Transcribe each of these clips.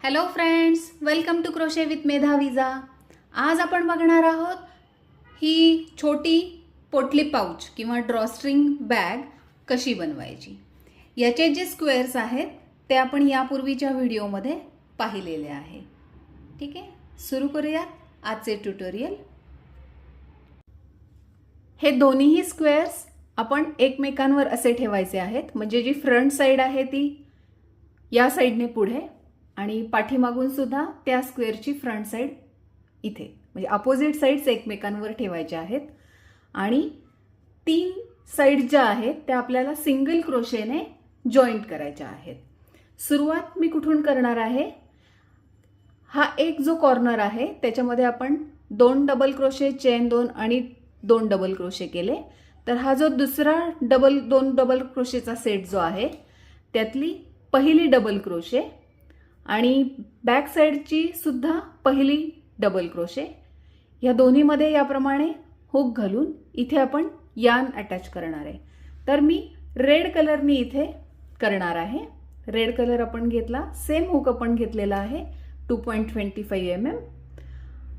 Hello friends, welcome to crochet with Medha Vija. आज आपण बघणार आहोत ही छोटी पोटली पाऊच किंवा ड्रॉस्ट्रिंग बॅग कशी बनवायची। याचे जे स्क्वेअर्स आहेत ते आपण यापूर्वीच्या व्हिडिओमध्ये पाहिलेले आहे। ठीक आहे, सुरू करूयात आजचे ट्युटोरियल। हे दोन्हीही स्क्वेअर्स आपण एकमेकांवर असे ठेवायचे आहेत, म्हणजे जी फ्रंट साइड आहे ती या साइडने पुढे आणि पाठीमागून सुद्धा त्या स्क्वेअरची फ्रंट साइड इथे, म्हणजे अपोजिट साइड्स एकमेकांवर ठेवायच्या आहेत। आणि तीन साइड ज्या आहेत त्या आपल्याला सिंगल क्रोशेने जॉईंट करायच्या आहेत। सुरुवात मी कुठून करणार आहे, हा एक जो कॉर्नर आहे त्याच्यामध्ये आपण 2 डबल क्रोशे, चेन 2 आणि 2 डबल क्रोशे केले। तर हा जो दुसरा 2 डबल क्रोशेचा सेट जो आहे त्यातली पहिली डबल क्रोशे आणि बॅक साइडची सुद्धा पहिली डबल क्रोशे, या दोन्हीमध्ये याप्रमाणे हुक घालून इथे आपण यार्न अटॅच करणार आहे। तर मी रेड कलरनी इथे करणार आहे। रेड कलर आपण घेतला, सेम हुक आपण घेतलेला आहे 2.25 mm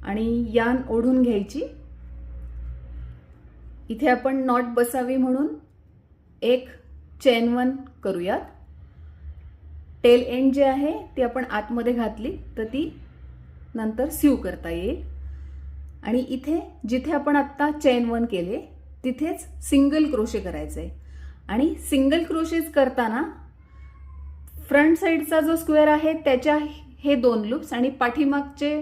आणि यार्न ओढून घ्यायची। इथे आपण नॉट बसावी म्हणून एक चेन 1 करूयात। टेल एंड जे आहे ती आपण आतमध्ये घातली तर ती नंतर सीव करता येईल। आणि इथे जिथे आपण आता चेन 1 केले तिथेच सिंगल क्रोशे करायचे। आणि सिंगल क्रोशेस करताना फ्रंट साइडचा जो स्क्वेअर आहे त्याच्या हे 2 लूप्स आणि पाठीमागचे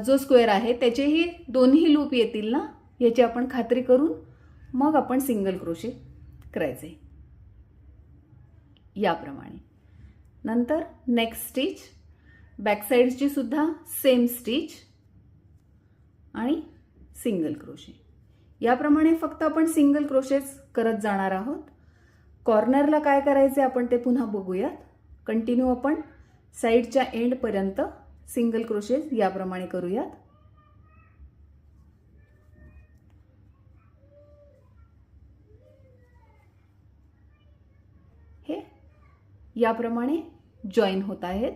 जो स्क्वेअर आहे त्याचेही दोन्ही लूप येतील ना, याची आपण खात्री करून मग आपण सिंगल क्रोशे करायचे याप्रमाणे। नंतर नेक्स्ट स्टिच, बॅक साइडची सुद्धा सेम स्टिच आणि सिंगल क्रोशे, याप्रमाणे फक्त आपण सिंगल क्रोशेच करत जाणार आहोत। कॉर्नरला काय करायचे आपण ते पुन्हा बघूयात। कंटिन्यू आपण साइडच्या एंड पर्यंत सिंगल क्रोशेस याप्रमाणे करूयात। हे याप्रमाणे जॉईन होत आहेत।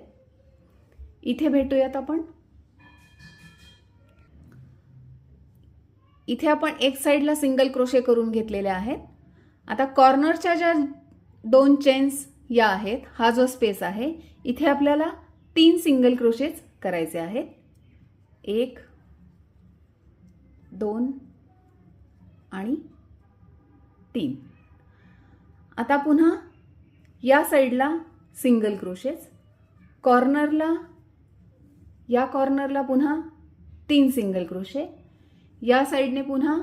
इथे भेटूयात आपण। इथे आपण एक साइडला सिंगल क्रोशे करून घेतलेले आहेत। आता कॉर्नरच्या ज्या 2 चेन्स या आहेत, हा जो स्पेस आहे इथे आपल्याला 3 सिंगल क्रोशेच करायचे आहेत। 1 2 आणि 3। आता पुन्हा या साइडला सिंगल क्रोशेस, कॉर्नरला या कॉर्नरला पुन्हा 3 सिंगल क्रोशे, या साइडने पुन्हा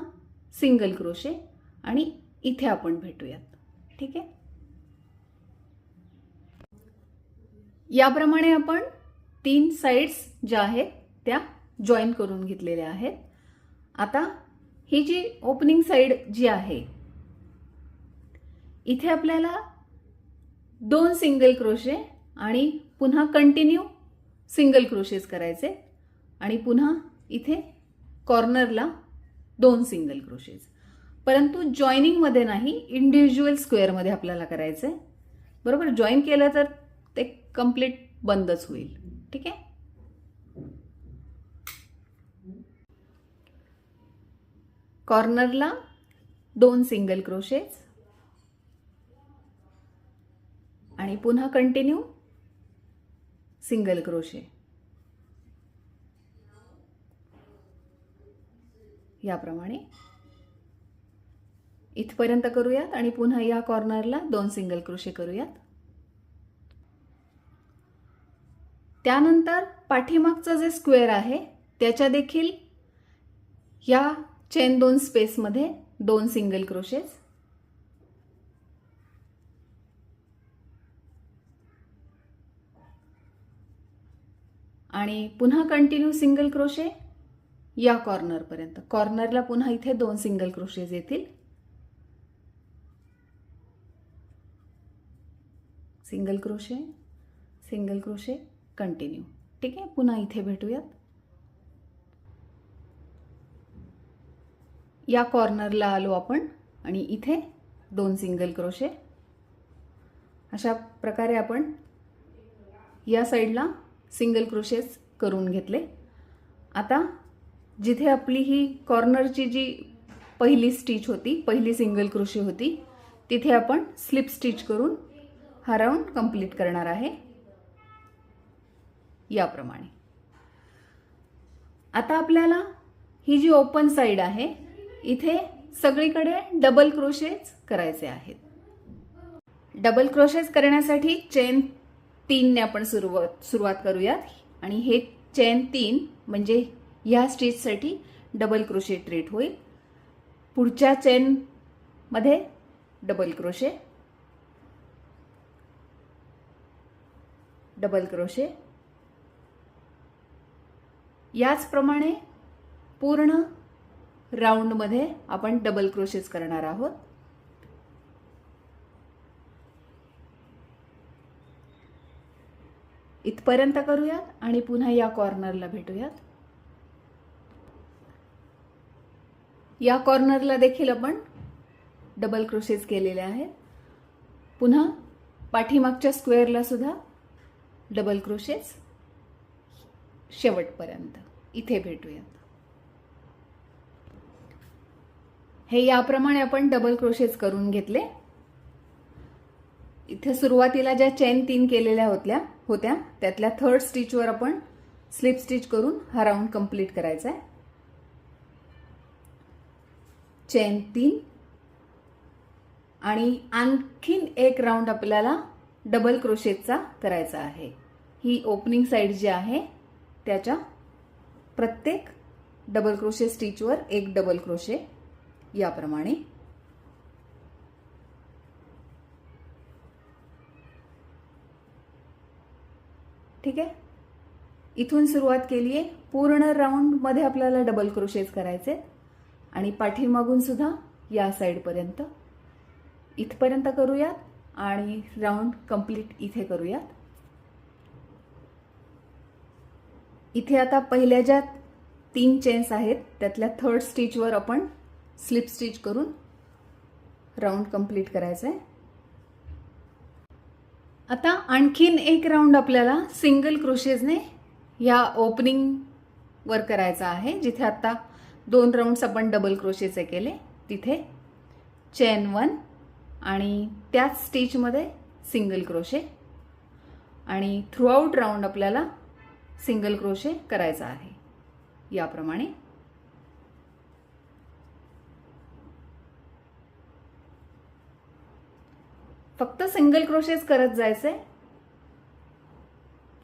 सिंगल क्रोशे आणि इथे आपण भेटूयात। ठीक आहे, याप्रमाणे आपण 3 साइड्स ज्या आहेत त्या जॉईन करून घेतलेल्या आहेत। आता ही जी ओपनिंग साइड जी आहे इथे आपल्याला 2 सिंगल क्रोशे आणि पुन्हा कंटिन्यू सिंगल क्रोशेस करायचे आणि पुन्हा इथे कॉर्नरला 2 सिंगल क्रोशेस, परंतु जॉईनिंग मध्ये नाही, इंडिव्हिज्युअल स्क्वेअर मध्ये आपल्याला करायचंय। बरोबर, जॉईन केलं तर ते कंप्लीट बंदच होईल। ठीक आहे, कॉर्नरला 2 सिंगल क्रोशेस आणि पुन्हा कंटिन्यू सिंगल क्रोशे याप्रमाणे इथपर्यंत करूयात आणि पुन्हा या कॉर्नरला 2 सिंगल क्रोशे करूयात। त्यानंतर पाठीमागचं जे स्क्वेअर आहे त्याच्या देखील या चेन 2 स्पेस मध्ये 2 सिंगल क्रोशेस आणि पुन्हा कंटिन्यू सिंगल क्रोशे या कॉर्नर पर्यंत। कॉर्नरला पुन्हा इथे 2 सिंगल क्रोशेस येतील, single crochet single crochet continue. ठीक आहे, पुन्हा इथे भेटूयात। या कॉर्नरला आलो आपण आणि इथे 2 सिंगल क्रोशे। अशा प्रकारे आपण या साईडला सिंगल क्रोशेस करून घेतले. आता जिथे आपली ही कॉर्नरची जी पहिली स्टिच होती, पहिली सिंगल क्रोशे होती, तिथे आपण स्लिप स्टिच करून हा राऊंड कंप्लीट करणार आहे याप्रमाणे. आता आपल्याला ही जी ओपन साइड आहे इथे सगळीकडे डबल क्रोशेज करायचे आहेत. डबल क्रोशेज करण्यासाठी चेन 3 ने आपण सुरुवात करूयात. आणि हे चेन 3 म्हणजे ह्या स्टिचसाठी डबल क्रोशे ट्रीट होईल. पुढच्या चेन मध्ये डबल क्रोशे, डबल क्रोशे, याचप्रमाणे पूर्ण राऊंड मध्ये आपण डबल क्रोशेस करणार आहोत. इथपर्यंत करूयात आणि पुन्हा या कॉर्नरला भेटूयात. या कॉर्नरला देखील आपण डबल क्रोशेस केलेले आहेत. पुन्हा पाठीमागच्या स्क्वेअरला सुद्धा डबल क्रोशेस शेवटपर्यंत इथे भेटूयात. हे याप्रमाणे आपण डबल क्रोशेस करून घेतले. इथे सुरुवातीला ज्या चेन 3 केलेल्या होत्या त्यातल्या थर्ड स्टिचवर आपण स्लिप स्टिच करून हा राऊंड कंप्लीट करायचा आहे. चेन 3 आणि आणखीन एक राऊंड आपल्याला डबल क्रोशेचा करायचा आहे. ही ओपनिंग साइड जी आहे त्याच्या प्रत्येक डबल क्रोशे स्टिचवर एक डबल क्रोशे याप्रमाणे. ठीक आहे. इथून सुरुवात केली आहे. पूर्ण राऊंड मध्ये आपल्याला डबल क्रोशेस करायचे आणि पाठीमागून सुद्धा या साइड पर्यंत इथपर्यंत करूयात आणि राऊंड कंप्लीट इथे करूयात. इथे आता पहिल्या ज्या 3 चेन्स आहेत त्यातल्या थर्ड स्टिचवर आपण स्लिप स्टिच करून राऊंड कंप्लीट करायचा आहे. आता आणखीन एक राऊंड आपल्याला सिंगल क्रोशेजने या ओपनिंग वर करायचा आहे. जिथे आता 2 राऊंड्स आपण डबल क्रोशेचे केले तिथे चेन 1 आणि त्याच स्टिचमध्ये सिंगल क्रोशे आणि थ्रू आउट राऊंड आपल्याला सिंगल क्रोशे करायचा आहे याप्रमाणे. फक्त सिंगल क्रोशेस करत जायचे.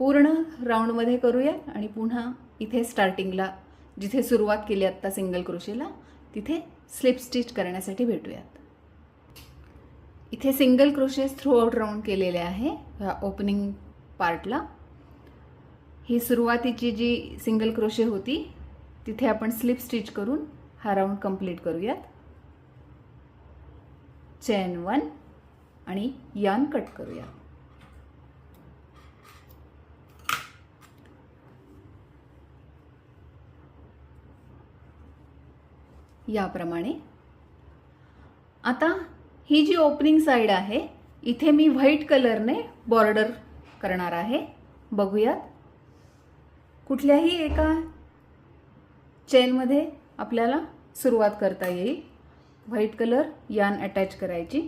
पूर्ण राऊंड मध्ये करूया आणि पुन्हा इथे स्टार्टिंगला जिथे सुरुवात केली आता सिंगल क्रोशेला तिथे स्लिप स्टिच करण्यासाठी भेटूयात. इथे single crochets through out round केलेले आहे ह्या ओपनिंग पार्टला. ही सुरुवातीची जी सिंगल क्रोशे होती तिथे आपण स्लिप स्टिच करून हा राऊंड कंप्लीट करूयात. चेन 1 आणि यार्न कट करूया. याप्रमाणे. आता ही जी ओपनिंग साइड आहे इथे मी व्हाईट कलरने बॉर्डर करणार आहे. बघूयात. कुठल्याही एका चेन मध्ये आपल्याला सुरुवात करता येईल. व्हाईट कलर यार्न अटॅच करायची.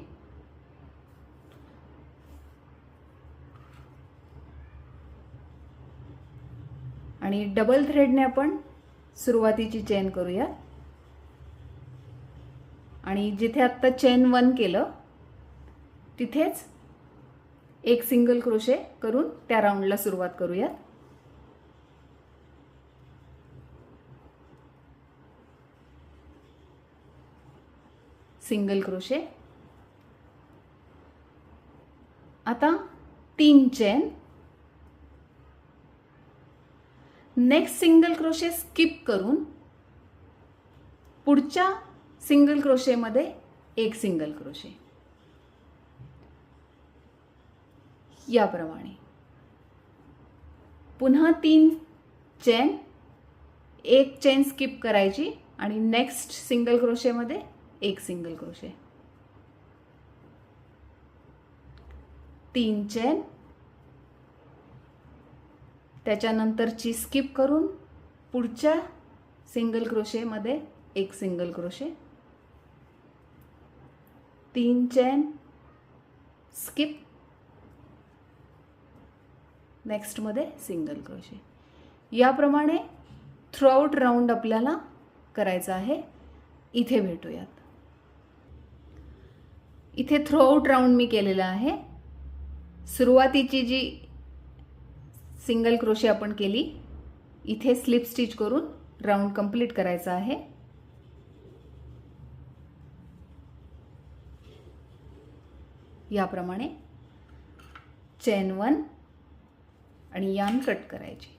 आणि डबल थ्रेडने आपण सुरुवातीची चेन करूया. आणि जिथे आता चेन 1 केलं तिथेच एक सिंगल क्रोशे करून त्या राऊंडला सुरुवात करूया. Single crochet. आता 3 chain. Next single crochet skip करून पुढच्या सिंगल क्रोशे मध्ये एक सिंगल क्रोशे याप्रमाणे. पुन्हा 3 चेन, एक चेन स्किप करायची आणि नेक्स्ट सिंगल क्रोशे मध्ये एक सिंगल क्रोशे. 3 चेन, त्याच्यानंतरची स्किप करून पुढच्या सिंगल क्रोशेमध्ये एक single crochet, 3 chain, skip, next मध्ये सिंगल क्रोशे. याप्रमाणे थ्रूआउट राऊंड आपल्याला करायचा आहे. इथे भेटूयात. इथे थ्रूआउट राऊंड मी केलेला आहे. सुरुवातीची जी सिंगल क्रोशे आपण केली, इथे स्लिप स्टिच करून राऊंड कंप्लीट करायचा आहे. याप्रमाणे चेन 1 आणि यार्न कट करायची.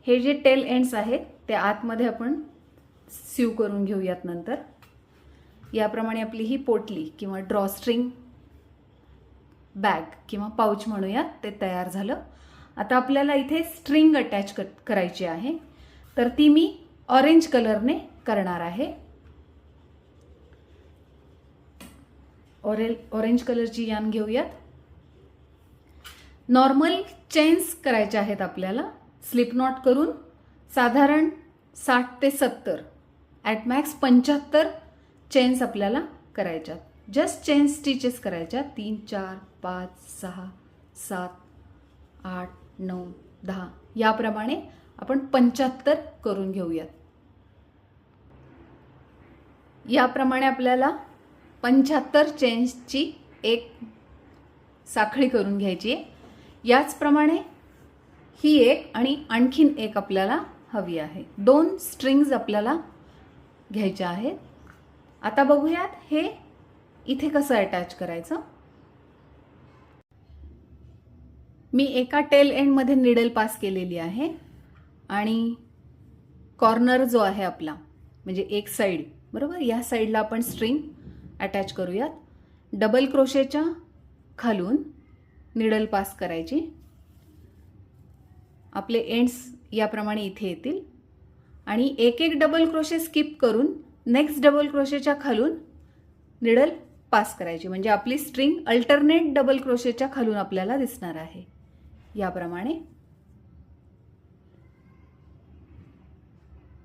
हे जे टेल एंड्स आहेत ते आतमध्ये आपण सीव करून घेऊयात नंतर. याप्रमाणे आपली ही पोटली किंवा ड्रॉस्ट्रिंग बॅग किंवा पाउच म्हणूयात ते तयार झालं. आता आपल्याला इथे स्ट्रिंग अटॅच करायची आहे, तर ती मी ऑरेंज कलरने करणार आहे. ऑरेंज कलरची यार्न घेऊयात. नॉर्मल चेन्स करायचे आहेत आपल्याला. स्लिप नॉट करून साधारण 60 ते 70 ॲट मॅक्स 75 चेन्स आपल्याला करायच्यात. जस्ट चेन स्टिचेस करायच्या. 3 4 5 6 7 8 9 10 याप्रमाणे आपण 75 करून घेऊयात. याप्रमाणे आपल्याला 75 चेन्सची एक साखळी करून घ्यायची आहे. याचप्रमाणे ही एक आणि आणखीन एक आपल्याला हवी आहे. 2 स्ट्रिंग्स आपल्याला घ्यायच्या आहेत. आता बघूयात हे इथे कसं अटॅच करायचं. मी एका टेल एंड मध्ये निडल पास केलेली आहे आणि कॉर्नर जो आहे आपला म्हणजे एक साइड, बरोबर, या साइडला आपण स्ट्रिंग अटॅच करूयात. डबल क्रोशेच्या खालून निडल पास करायची. आपले एंड्स याप्रमाणे इथे येतील आणि एक एक डबल क्रोशे स्किप करून नेक्स्ट डबल क्रोशेच्या खालून निडल पास करायची. म्हणजे आपली स्ट्रिंग अल्टरनेट डबल क्रोशेच्या खालून आपल्याला दिसणार आहे. याप्रमाणे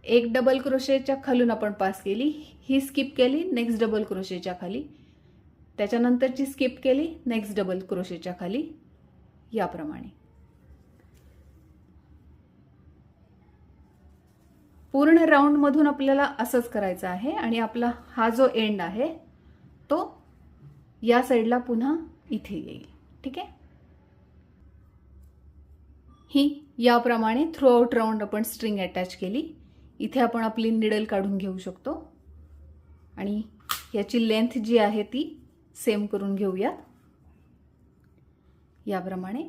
एक डबल क्रोशेच्या खालून आपण पास केली, ही स्किप केली, नेक्स्ट डबल क्रोशेच्या खाली, त्याच्यानंतरची स्किप केली, नेक्स्ट डबल क्रोशेच्या खाली. याप्रमाणे पूर्ण राऊंड मधून आपल्याला असंच करायचं आहे. आणि आपला हा जो एंड आहे तो या साइडला पुन्हा इथे येईल. ठीक आहे. ही याप्रमाणे थ्रूआउट राऊंड आपण स्ट्रिंग अटॅच केली. इथे आपण आपली निडल काढून घेऊ शकतो आणि याची लेंथ जी आहे ती सेम करून घेऊयात याप्रमाणे.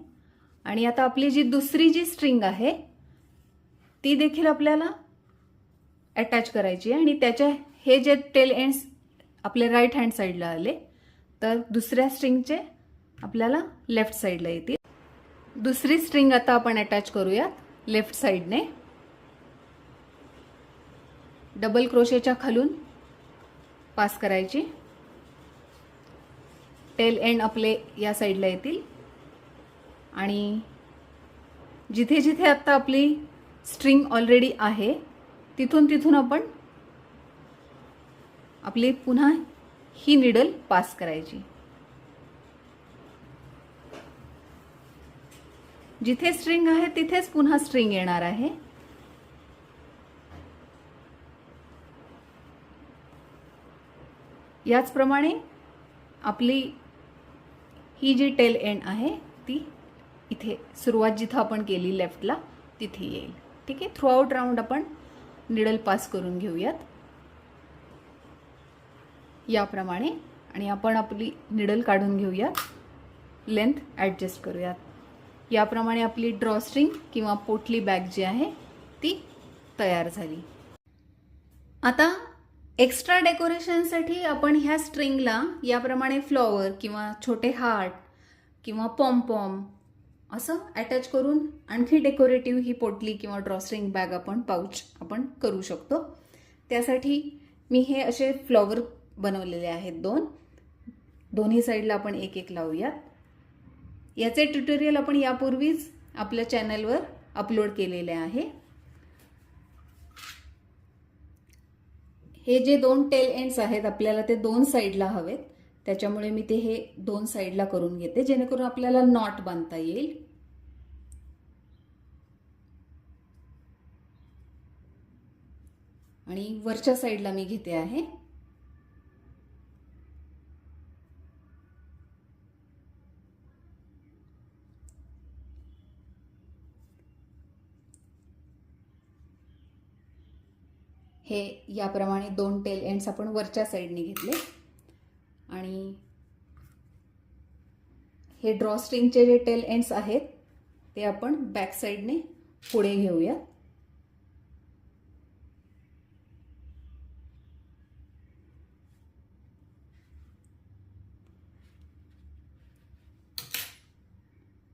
आणि आता आपली जी दुसरी जी स्ट्रिंग आहे ती देखील आपल्याला अटॅच करायची आहे. आणि त्याच्या हे जे टेल एंड्स आपल्या राईट हँड साईडला आले तर दुसऱ्या स्ट्रिंगचे आपल्याला लेफ्ट साईडला येतील. दुसरी स्ट्रिंग आता आपण अटॅच करूयात लेफ्ट साईडने. डबल क्रोशेच्या खालून पास करायची. टेल एंड आपले या साईडला येतील आणि जिथे जिथे आता आपली स्ट्रिंग ऑलरेडी आहे तिथून आपण आपली पुन्हा ही निडल पास करायची. जिथे स्ट्रिंग आहे तिथेच पुन्हा स्ट्रिंग येणार आहे. याचप्रमाणे आपली ही जी टेल एंड आहे ती इथे सुरुवात जिथं आपण केली लेफ्टला तिथे येईल. ठीक आहे. थ्रूआउट राऊंड आपण निडल पास करून घेऊयात याप्रमाणे. आणि आपण आपली निडल काढून घेऊयात, लेंथ ॲडजस्ट करूयात. याप्रमाणे आपली ड्रॉस्ट्रिंग किंवा पोटली बॅग जी आहे ती तयार झाली. आता एक्स्ट्रा डेकोरेशनसाठी आपण ह्या स्ट्रिंगला याप्रमाणे फ्लॉवर किंवा छोटे हार्ट किंवा पॉम असं अटॅच करून आणखी डेकोरेटिव्ह ही पोटली किंवा ड्रॉस्ट्रिंग बॅग आपण पाउच आपण करू शकतो. त्यासाठी मी हे असे फ्लॉवर बनवलेले आहेत 2. दोन्ही साईडला आपण एक एक लावूयात. याचे ट्युटोरियल आपण यापूर्वीच आपल्या चॅनलवर अपलोड केलेले आहे. हे जे 2 टेल एंड्स आहेत आपल्याला ते 2 साईडला हवेत, त्याच्यामुळे मी ते हे 2 साईडला करून घेते जेणेकरून आपल्याला नॉट बांधता येईल. आणि वरच्या साईडला मी घेते आहे. हे याप्रमाणे 2 टेल एंड्स आपण वरच्या साईडने घेतले आणि हे ड्रॉस्ट्रिंगचे जे टेल एंड्स आहेत ते आपण बॅक साईडने पुढे घेऊया.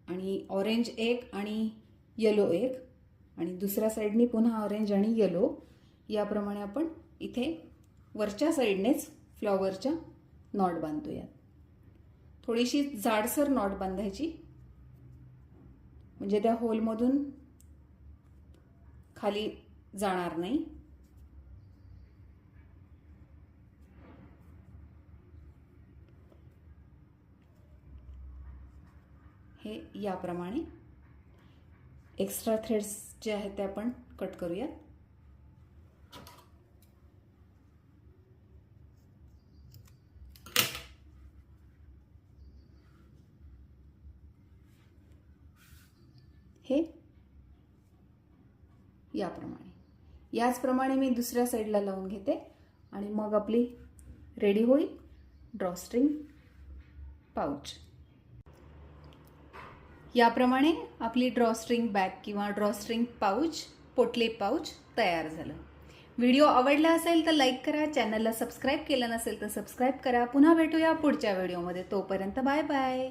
आणि ऑरेंज एक आणि येलो एक आणि दुसऱ्या साईडने पुन्हा ऑरेंज आणि येलो याप्रमाणे आपण इथे वरच्या साईडनेच फ्लॉवरच्या नॉट बांधूयात. थोडीशी जाडसर नॉट बांधायची म्हणजे त्या होलमधून खाली जाणार नाही. हे याप्रमाणे एक्स्ट्रा थ्रेड्स जे आहेत ते आपण कट करूयात. हे याप्रमाणे याचप्रमाणे मी दुसऱ्या साईडला लावून घेते आणि मग आपली रेडी होईल ड्रॉस्ट्रिंग पाऊच. याप्रमाणे आपली ड्रॉस्ट्रिंग बॅग किंवा ड्रॉस्ट्रिंग पाऊच पोटली पाऊच तयार झालं. व्हिडिओ आवडला असेल तर लाईक करा, चॅनलला सबस्क्राईब केलं नसेल तर सबस्क्राईब करा. पुन्हा भेटूया पुढच्या व्हिडिओमध्ये. तोपर्यंत बाय बाय.